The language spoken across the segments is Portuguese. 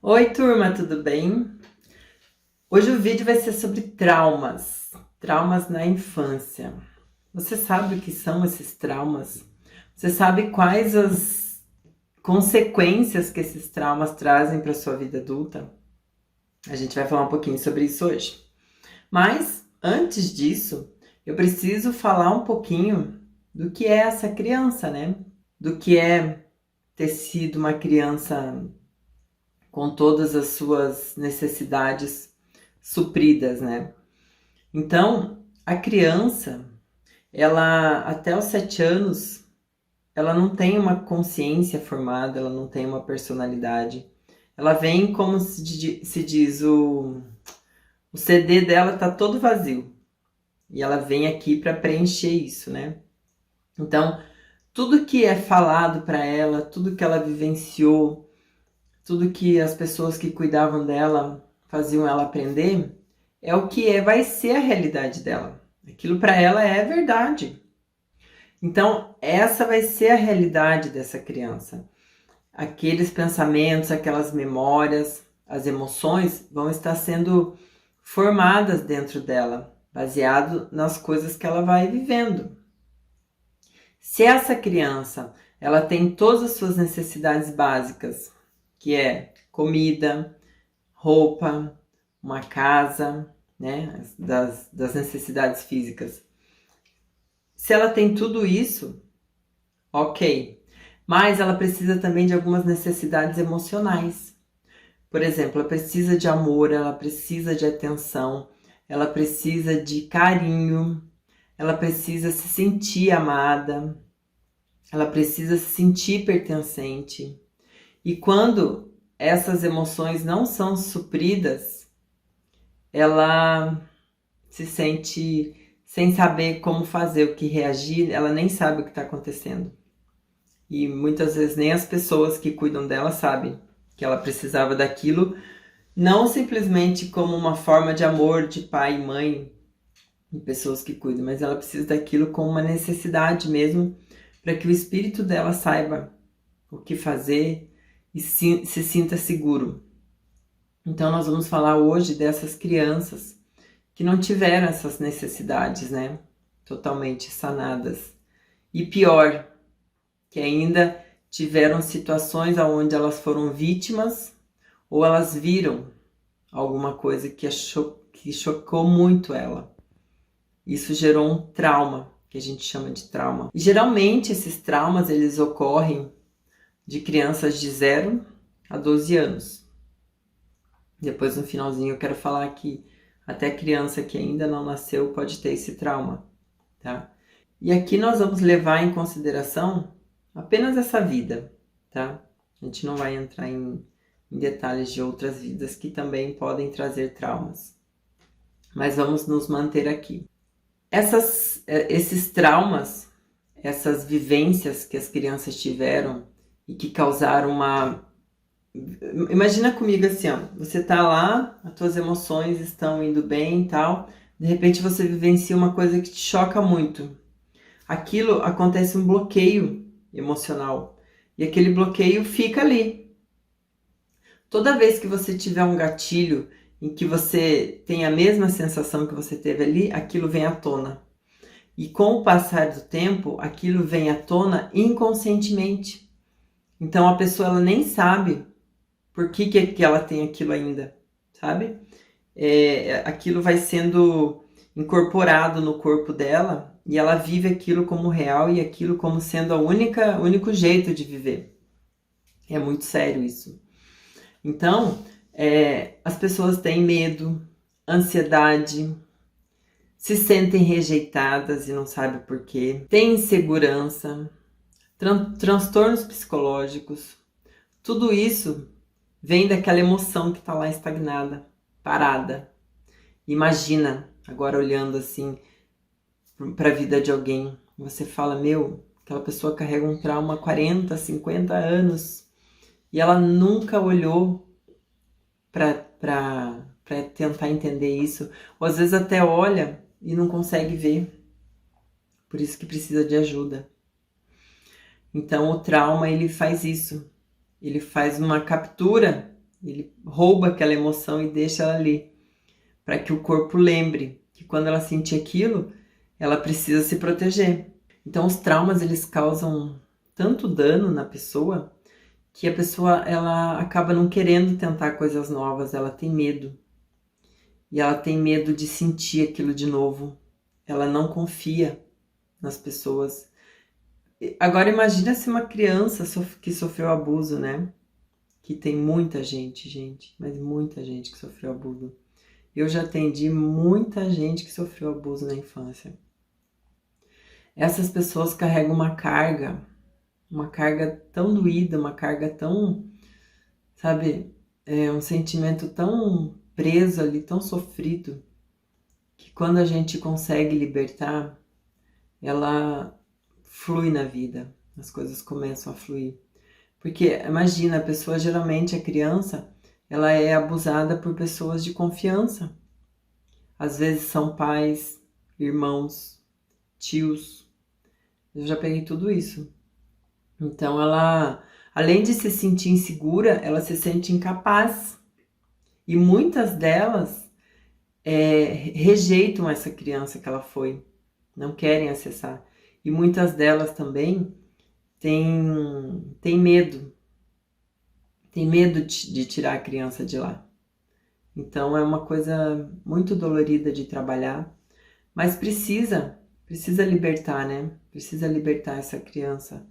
Oi, turma, tudo bem? Hoje o vídeo vai ser sobre traumas na infância. Você sabe o que são esses traumas? Você sabe quais as consequências que esses traumas trazem para a sua vida adulta? A gente vai falar um pouquinho sobre isso hoje. Mas, antes disso, eu preciso falar um pouquinho do que é essa criança, né? Do que é ter sido uma criança com todas as suas necessidades supridas, né? Então, a criança, ela até os 7 anos, ela não tem uma consciência formada, ela não tem uma personalidade. Ela vem, como se diz, o CD dela tá todo vazio. E ela vem aqui para preencher isso, né? Então, tudo que é falado para ela, tudo que ela vivenciou, tudo que as pessoas que cuidavam dela faziam ela aprender, é o que vai ser a realidade dela. Aquilo para ela é verdade. Então, essa vai ser a realidade dessa criança. Aqueles pensamentos, aquelas memórias, as emoções vão estar sendo formadas dentro dela, baseado nas coisas que ela vai vivendo. Se essa criança, ela tem todas as suas necessidades básicas, que é comida, roupa, uma casa, né, das necessidades físicas. Se ela tem tudo isso, ok. Mas ela precisa também de algumas necessidades emocionais. Por exemplo, ela precisa de amor, ela precisa de atenção, ela precisa de carinho, ela precisa se sentir amada, ela precisa se sentir pertencente. E quando essas emoções não são supridas, ela se sente sem saber como fazer, o que reagir, ela nem sabe o que está acontecendo. E muitas vezes nem as pessoas que cuidam dela sabem que ela precisava daquilo, não simplesmente como uma forma de amor de pai e mãe e pessoas que cuidam, mas ela precisa daquilo como uma necessidade mesmo, para que o espírito dela saiba o que fazer e se sinta seguro. Então nós vamos falar hoje dessas crianças que não tiveram essas necessidades, né, totalmente sanadas. E pior, que ainda tiveram situações onde elas foram vítimas ou elas viram alguma coisa que chocou muito ela. Isso gerou um trauma, que a gente chama de trauma. E geralmente esses traumas eles ocorrem de crianças de 0 a 12 anos. Depois no finalzinho eu quero falar que até criança que ainda não nasceu pode ter esse trauma, tá? E aqui nós vamos levar em consideração apenas essa vida, tá? A gente não vai entrar em detalhes de outras vidas que também podem trazer traumas. Mas vamos nos manter aqui. Esses traumas, essas vivências que as crianças tiveram e que causaram uma... Imagina comigo assim, ó, você tá lá, as tuas emoções estão indo bem e tal, de repente você vivencia uma coisa que te choca muito. Aquilo acontece um bloqueio emocional e aquele bloqueio fica ali. Toda vez que você tiver um gatilho em que você tem a mesma sensação que você teve ali, aquilo vem à tona. E com o passar do tempo, aquilo vem à tona inconscientemente. Então a pessoa ela nem sabe por que ela tem aquilo ainda, sabe? Aquilo vai sendo incorporado no corpo dela e ela vive aquilo como real e aquilo como sendo o único jeito de viver. É muito sério isso. Então, as pessoas têm medo, ansiedade, se sentem rejeitadas e não sabem por quê, têm insegurança, transtornos psicológicos. Tudo isso vem daquela emoção que está lá estagnada, parada. Imagina, agora olhando assim para a vida de alguém, você fala, meu, aquela pessoa carrega um trauma há 40, 50 anos e ela nunca olhou para tentar entender isso, ou às vezes até olha e não consegue ver, por isso que precisa de ajuda. Então o trauma ele faz isso, ele faz uma captura Ele rouba aquela emoção e deixa ela ali, para que o corpo lembre que quando ela sentir aquilo, ela precisa se proteger. Então os traumas eles causam tanto dano na pessoa que a pessoa ela acaba não querendo tentar coisas novas, ela tem medo. E ela tem medo de sentir aquilo de novo. Ela não confia nas pessoas. Agora imagina se uma criança que sofreu abuso, né? Que tem muita gente, mas muita gente que sofreu abuso. Eu já atendi muita gente que sofreu abuso na infância. Essas pessoas carregam uma carga tão doída, uma carga tão, sabe, um sentimento tão preso ali, tão sofrido, que quando a gente consegue libertar, ela flui na vida, as coisas começam a fluir. Porque imagina, a pessoa geralmente, a criança, ela é abusada por pessoas de confiança. Às vezes são pais, irmãos, tios. Eu já peguei tudo isso. Então ela, além de se sentir insegura, ela se sente incapaz. E muitas delas rejeitam essa criança que ela foi, não querem acessar. E muitas delas também têm medo. Tem medo de tirar a criança de lá. Então é uma coisa muito dolorida de trabalhar, mas precisa libertar, né? Precisa libertar essa criança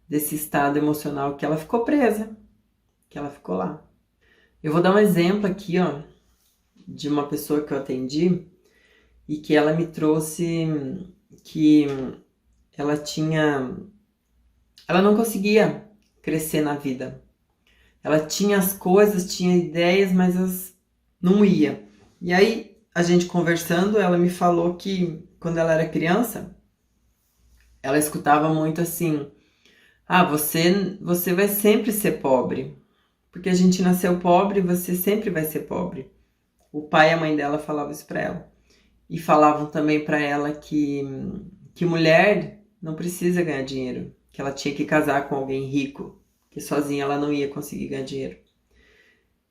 desse estado emocional que ela ficou presa, que ela ficou lá. Eu vou dar um exemplo aqui, ó, de uma pessoa que eu atendi e que ela me trouxe que ela não conseguia crescer na vida. Ela tinha as coisas, tinha ideias, mas não ia. E aí, a gente conversando, ela me falou que quando ela era criança, ela escutava muito assim: ah, você vai sempre ser pobre. Porque a gente nasceu pobre, você sempre vai ser pobre. O pai e a mãe dela falavam isso para ela. E falavam também para ela que mulher não precisa ganhar dinheiro, que ela tinha que casar com alguém rico, que sozinha ela não ia conseguir ganhar dinheiro.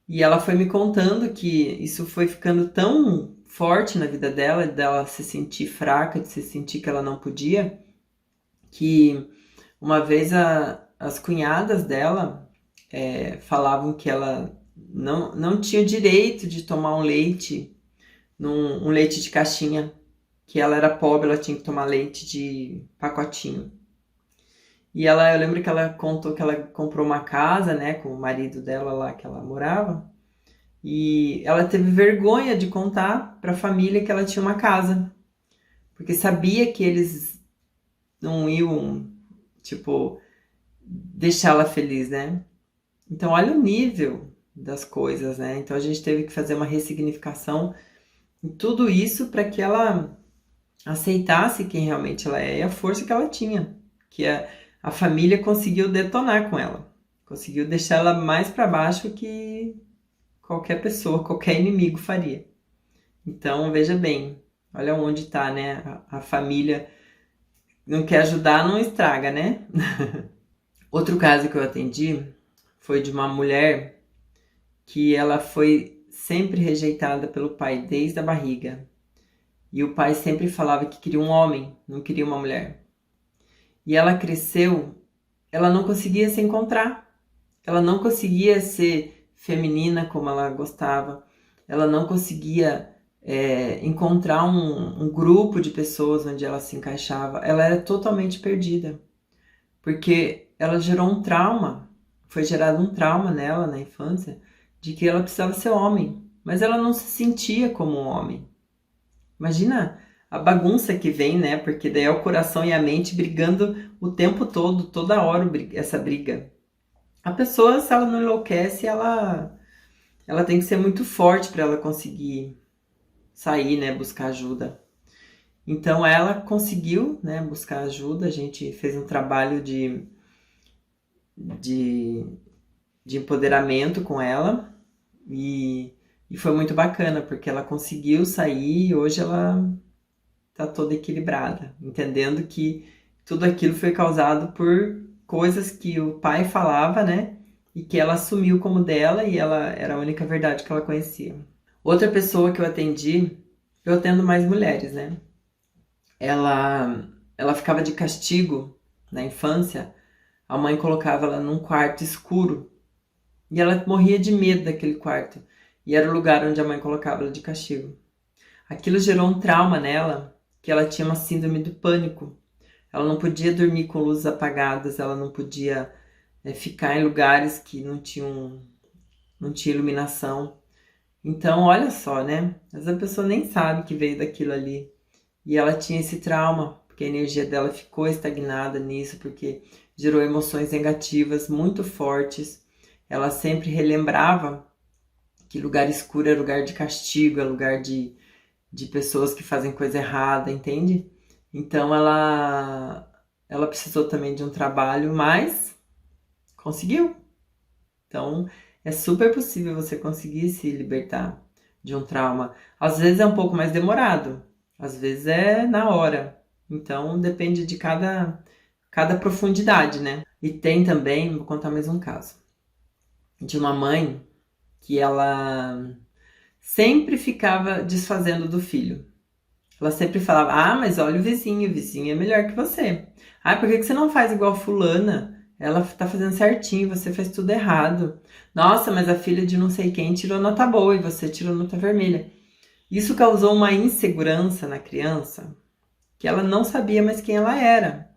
E ela foi me contando que isso foi ficando tão forte na vida dela se sentir fraca, de se sentir que ela não podia, que uma vez as cunhadas dela falavam que ela não tinha direito de tomar um leite, um leite de caixinha, que ela era pobre, ela tinha que tomar leite de pacotinho. E eu lembro que ela contou que ela comprou uma casa, né, com o marido dela lá que ela morava, e ela teve vergonha de contar para a família que ela tinha uma casa, porque sabia que eles não iam, tipo, deixá-la feliz, né? Então, olha o nível das coisas, né? Então, a gente teve que fazer uma ressignificação em tudo isso para que ela aceitasse quem realmente ela é e a força que ela tinha, que a família conseguiu detonar com ela, conseguiu deixar ela mais para baixo que qualquer pessoa, qualquer inimigo faria. Então, veja bem, olha onde está, né? A família não quer ajudar, não estraga, né? Outro caso que eu atendi foi de uma mulher que ela foi sempre rejeitada pelo pai desde a barriga. E o pai sempre falava que queria um homem, não queria uma mulher. E ela cresceu, ela não conseguia se encontrar. Ela não conseguia ser feminina como ela gostava. Ela não conseguia encontrar um grupo de pessoas onde ela se encaixava. Ela era totalmente perdida. Porque ela gerou um trauma. Foi gerado um trauma nela na infância de que ela precisava ser homem. Mas ela não se sentia como um homem. Imagina a bagunça que vem, né? Porque daí é o coração e a mente brigando o tempo todo, toda hora essa briga. A pessoa, se ela não enlouquece, ela tem que ser muito forte para ela conseguir sair, né? Buscar ajuda. Então ela conseguiu, né? Buscar ajuda. A gente fez um trabalho de empoderamento com ela e foi muito bacana, porque ela conseguiu sair e hoje ela tá toda equilibrada, entendendo que tudo aquilo foi causado por coisas que o pai falava, né? e que ela assumiu como dela e ela era a única verdade que ela conhecia. Outra pessoa que eu atendi, eu atendo mais mulheres, né? Ela ficava de castigo na infância, a mãe colocava ela num quarto escuro e ela morria de medo daquele quarto. E era o lugar onde a mãe colocava ela de castigo. Aquilo gerou um trauma nela, que ela tinha uma síndrome do pânico. Ela não podia dormir com luzes apagadas, ela não podia ficar em lugares que não tinha iluminação. Então, olha só, né? Às vezes a pessoa nem sabe que veio daquilo ali. E ela tinha esse trauma, porque a energia dela ficou estagnada nisso, porque gerou emoções negativas muito fortes. Ela sempre relembrava que lugar escuro é lugar de castigo, é lugar de pessoas que fazem coisa errada, entende? Então ela precisou também de um trabalho, mas conseguiu. Então é super possível você conseguir se libertar de um trauma. Às vezes é um pouco mais demorado, às vezes é na hora. Então depende de cada profundidade, né? E tem também, vou contar mais um caso, de uma mãe que ela sempre ficava desfazendo do filho. Ela sempre falava, mas olha o vizinho é melhor que você. Por que você não faz igual fulana? Ela tá fazendo certinho, você fez tudo errado. Nossa, mas a filha de não sei quem tirou nota boa e você tirou nota vermelha. Isso causou uma insegurança na criança, que ela não sabia mais quem ela era.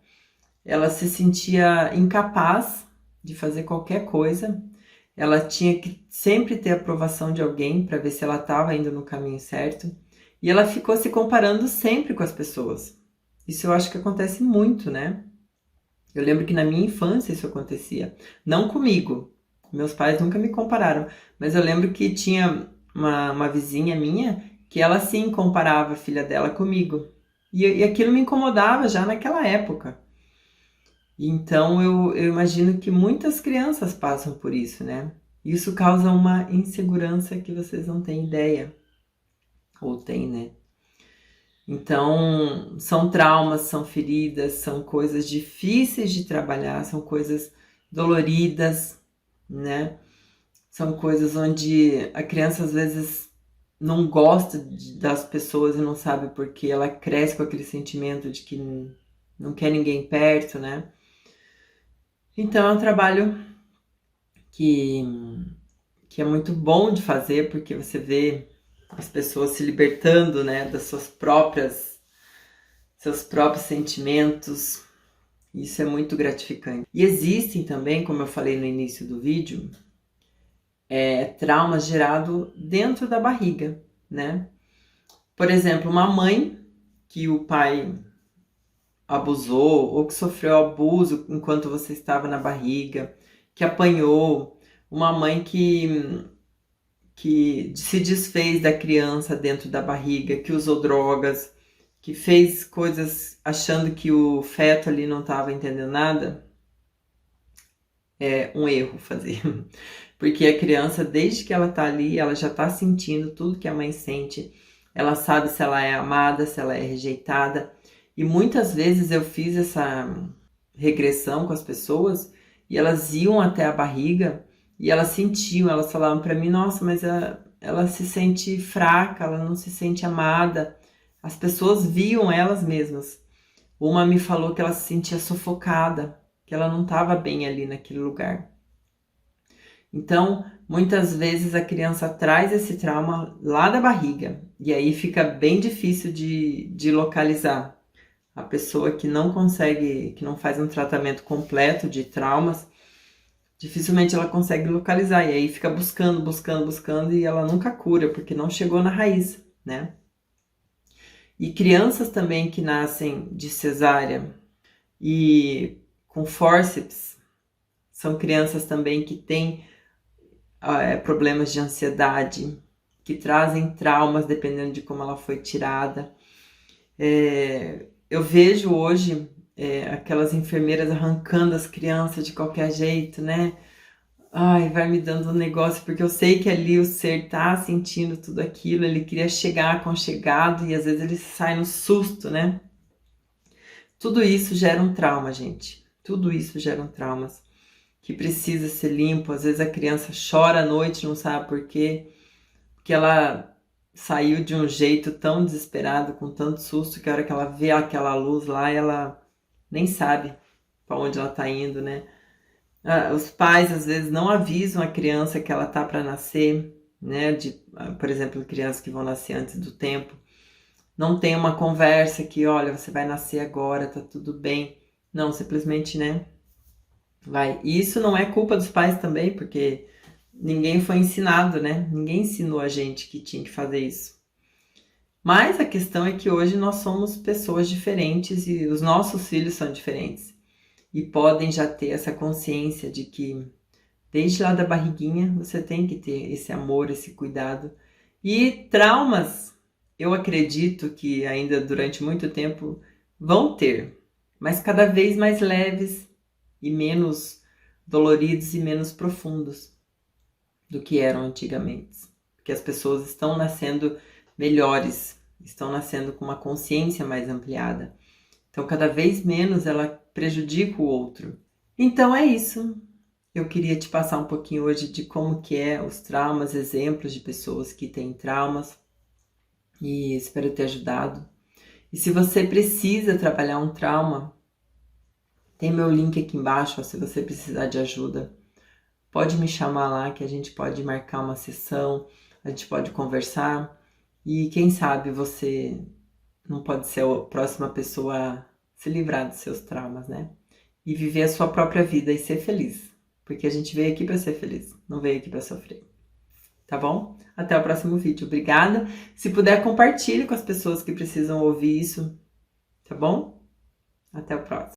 Ela se sentia incapaz de fazer qualquer coisa. Ela tinha que sempre ter a aprovação de alguém para ver se ela estava indo no caminho certo. E ela ficou se comparando sempre com as pessoas. Isso eu acho que acontece muito, né? Eu lembro que na minha infância isso acontecia. Não comigo. Meus pais nunca me compararam. Mas eu lembro que tinha uma vizinha minha que ela sim comparava a filha dela comigo. E aquilo me incomodava já naquela época. Então eu imagino que muitas crianças passam por isso, né? Isso causa uma insegurança que vocês não têm ideia. Ou têm, né? Então, são traumas, são feridas, são coisas difíceis de trabalhar, são coisas doloridas, né? São coisas onde a criança às vezes não gosta das pessoas e não sabe por quê. Ela cresce com aquele sentimento de que não quer ninguém perto, né? Então, é um trabalho que é muito bom de fazer, porque você vê as pessoas se libertando, né, das seus próprios sentimentos. Isso é muito gratificante. E existem também, como eu falei no início do vídeo, traumas gerados dentro da barriga, né? Por exemplo, uma mãe que o pai abusou ou que sofreu abuso enquanto você estava na barriga, que apanhou, uma mãe que se desfez da criança dentro da barriga, que usou drogas, que fez coisas achando que o feto ali não estava entendendo nada, é um erro fazer. Porque a criança, desde que ela está ali, ela já está sentindo tudo que a mãe sente. Ela sabe se ela é amada, se ela é rejeitada. E muitas vezes eu fiz essa regressão com as pessoas e elas iam até a barriga e elas sentiam, elas falavam para mim, nossa, mas ela se sente fraca, ela não se sente amada. As pessoas viam elas mesmas. Uma me falou que ela se sentia sufocada, que ela não estava bem ali naquele lugar. Então, muitas vezes a criança traz esse trauma lá da barriga e aí fica bem difícil de localizar. A pessoa que não consegue, que não faz um tratamento completo de traumas, dificilmente ela consegue localizar. E aí fica buscando e ela nunca cura, porque não chegou na raiz, né? E crianças também que nascem de cesárea e com fórceps, são crianças também que têm problemas de ansiedade, que trazem traumas dependendo de como ela foi tirada. Eu vejo hoje aquelas enfermeiras arrancando as crianças de qualquer jeito, né? Ai, vai me dando um negócio, porque eu sei que ali o ser tá sentindo tudo aquilo, ele queria chegar aconchegado e às vezes ele sai no susto, né? Tudo isso gera um trauma, gente. Tudo isso gera um traumas. que precisa ser limpo. Às vezes a criança chora à noite, não sabe por quê, porque ela saiu de um jeito tão desesperado, com tanto susto, que a hora que ela vê aquela luz lá, ela nem sabe para onde ela está indo, né? Os pais às vezes não avisam a criança que ela tá para nascer, né? Por exemplo, crianças que vão nascer antes do tempo. Não tem uma conversa que, olha, você vai nascer agora, tá tudo bem. Não, simplesmente, né? Vai. E isso não é culpa dos pais também, porque ninguém foi ensinado, né? Ninguém ensinou a gente que tinha que fazer isso. Mas a questão é que hoje nós somos pessoas diferentes e os nossos filhos são diferentes. E podem já ter essa consciência de que desde lá da barriguinha você tem que ter esse amor, esse cuidado. E traumas, eu acredito que ainda durante muito tempo vão ter, mas cada vez mais leves e menos doloridos e menos profundos do que eram antigamente. Porque as pessoas estão nascendo melhores, estão nascendo com uma consciência mais ampliada. Então, cada vez menos ela prejudica o outro. Então é isso. Eu queria te passar um pouquinho hoje de como que é os traumas, exemplos de pessoas que têm traumas. E espero ter ajudado. E se você precisa trabalhar um trauma, tem meu link aqui embaixo, ó, se você precisar de ajuda. Pode me chamar lá que a gente pode marcar uma sessão, a gente pode conversar. E quem sabe você não pode ser a próxima pessoa a se livrar dos seus traumas, né? E viver a sua própria vida e ser feliz. Porque a gente veio aqui para ser feliz, não veio aqui para sofrer. Tá bom? Até o próximo vídeo. Obrigada. Se puder, compartilhe com as pessoas que precisam ouvir isso. Tá bom? Até o próximo.